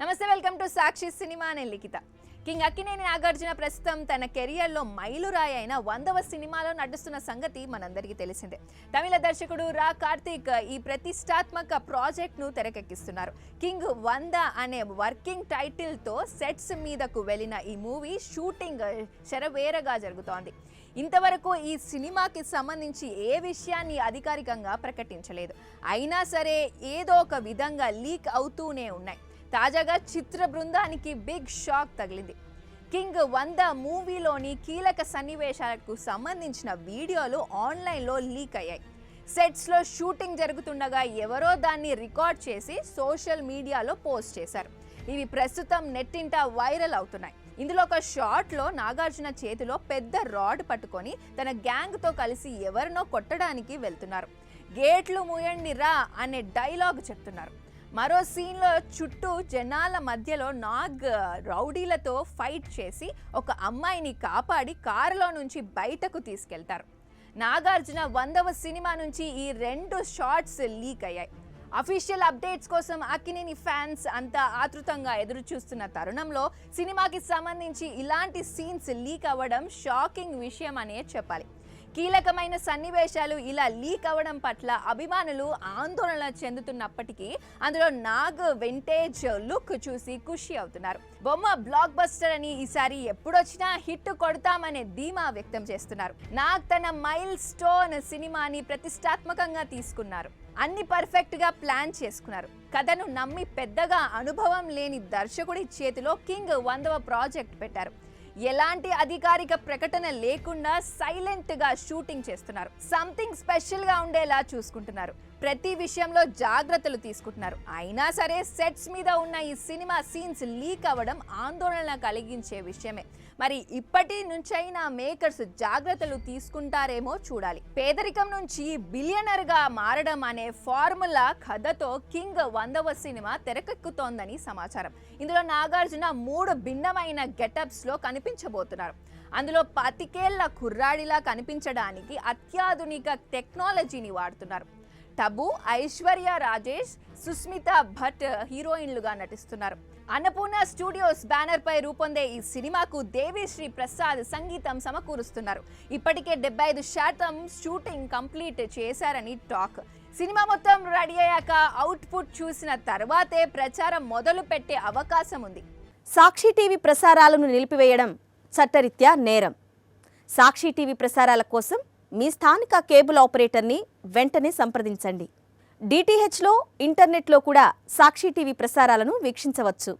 నమస్తే, welcome to Sakshi cinema. నేను లిఖిత. King Akkineni Nagarjuna ప్రస్తుతం తన కెరియర్లో మైలురాయి అయిన 100వ సినిమాలో నటిస్తున్న సంగతి మనందరికీ తెలిసిందే. తమిళ దర్శకుడు రా కార్తీక్ ఈ ప్రతిష్టాత్మక ప్రాజెక్ట్ను తెరకెక్కిస్తున్నారు. కింగ్ 100 అనే వర్కింగ్ టైటిల్తో సెట్స్ మీదకు వెళ్ళిన ఈ మూవీ షూటింగ్ శరవేరగా జరుగుతోంది. ఇంతవరకు ఈ సినిమాకి సంబంధించి ఏ విషయాన్ని అధికారికంగా ప్రకటించలేదు. అయినా సరే ఏదో ఒక విధంగా లీక్ అవుతూనే ఉన్నాయి. తాజాగా చిత్ర బృందానికి బిగ్ షాక్ తగిలింది. కింగ్ 100 మూవీలోని కీలక సన్నివేశాలకు సంబంధించిన వీడియోలు ఆన్లైన్లో లీక్ అయ్యాయి. సెట్స్లో షూటింగ్ జరుగుతుండగా ఎవరో దాన్ని రికార్డ్ చేసి సోషల్ మీడియాలో పోస్ట్ చేశారు. ఇవి ప్రస్తుతం నెట్టింట వైరల్ అవుతున్నాయి. ఇందులో ఒక షాట్లో నాగార్జున చేతిలో పెద్ద రాడ్ పట్టుకొని తన గ్యాంగ్తో కలిసి ఎవరినో కొట్టడానికి వెళ్తున్నారు. గేట్లు మూయండి రా అనే డైలాగ్ చెప్తున్నారు. మరో సీన్లో చుట్టూ జనాల మధ్యలో నాగ్ రౌడీలతో ఫైట్ చేసి ఒక అమ్మాయిని కాపాడి కారులో నుంచి బయటకు తీసుకెళ్తారు. నాగార్జున 100వ సినిమా నుంచి ఈ 2 షాట్స్ లీక్ అయ్యాయి. అఫీషియల్ అప్డేట్స్ కోసం అక్కినేని ఫ్యాన్స్ అంతా ఆతృతంగా ఎదురు చూస్తున్న తరుణంలో సినిమాకి సంబంధించి ఇలాంటి సీన్స్ లీక్ అవ్వడం షాకింగ్ విషయం అనే చెప్పాలి. కీలకమైన సన్నివేశాలు ఇలా లీక్ అవ్వడం పట్ల అభిమానులు ఆందోళన చెందుతున్నప్పటికీ అందులో నాగ్ వింటేజ్ లుక్ చూసి ఖుషి అవుతున్నారు. బొమ్మ బ్లాక్ బస్టర్ అని ఈసారి ఎప్పుడొచ్చినా హిట్ కొడతామనే ధీమా వ్యక్తం చేస్తున్నారు. నాగ్ తన మైల్ స్టోన్ సినిమాని ప్రతిష్టాత్మకంగా తీసుకున్నారు. అన్ని పర్ఫెక్ట్ గా ప్లాన్ చేసుకున్నారు. కథను నమ్మి పెద్దగా అనుభవం లేని దర్శకుడి చేతిలో కింగ్ 100వ ప్రాజెక్ట్ పెట్టారు. ఎలాంటి అధికారిక ప్రకటన లేకుండా సైలెంట్ గా షూటింగ్ చేస్తున్నారు. సంథింగ్ స్పెషల్ గా ఉండేలా చూసుకుంటున్నారు. ప్రతి విషయంలో జాగ్రత్తలు తీసుకుంటున్నారు. అయినా సరే సెట్స్ మీద ఉన్న ఈ సినిమా సీన్స్ లీక్ అవ్వడం ఆందోళన కలిగించే విషయమే. మరి ఇప్పటి నుంచైనా మేకర్స్ జాగ్రత్తలు తీసుకుంటారేమో చూడాలి. పేదరికం నుంచి బిలియనర్ గా మారడం అనే ఫార్ములా కథతో కింగ్ 100వ సినిమా తెరకెక్కుతోందని సమాచారం. ఇందులో నాగార్జున 3 భిన్నమైన గెటప్స్ లో కనిపించబోతున్నారు. అందులో 10 ఏళ్ల కుర్రాడిలా కనిపించడానికి అత్యాధునిక టెక్నాలజీని వాడుతున్నారు. టబు, ఐశ్వర్య రాజేష్, సుస్మితా భట్ హీరోయిన్లుగా నటిస్తున్నారు. అన్నపూర్ణ స్టూడియోస్ బ్యానర్ పై రూపొందే ఈ సినిమాకు దేవిశ్రీ ప్రసాద్ సంగీతం సమకూరుస్తున్నారు. ఇప్పటికే 75% షూటింగ్ కంప్లీట్ చేశారని టాక్. సినిమా మొత్తం రెడీ అయ్యాక అవుట్పుట్ చూసిన తర్వాతే ప్రచారం మొదలు పెట్టే అవకాశం ఉంది. సాక్షి టీవీ ప్రసారాలను నిలిపివేయడం చట్టరీత్యా నేరం. సాక్షి టీవీ ప్రసారాల కోసం మీ స్థానిక కేబుల్ ఆపరేటర్ని వెంటనే సంప్రదించండి. డిటిహెచ్లో, ఇంటర్నెట్లో కూడా సాక్షి టీవీ ప్రసారాలను వీక్షించవచ్చు.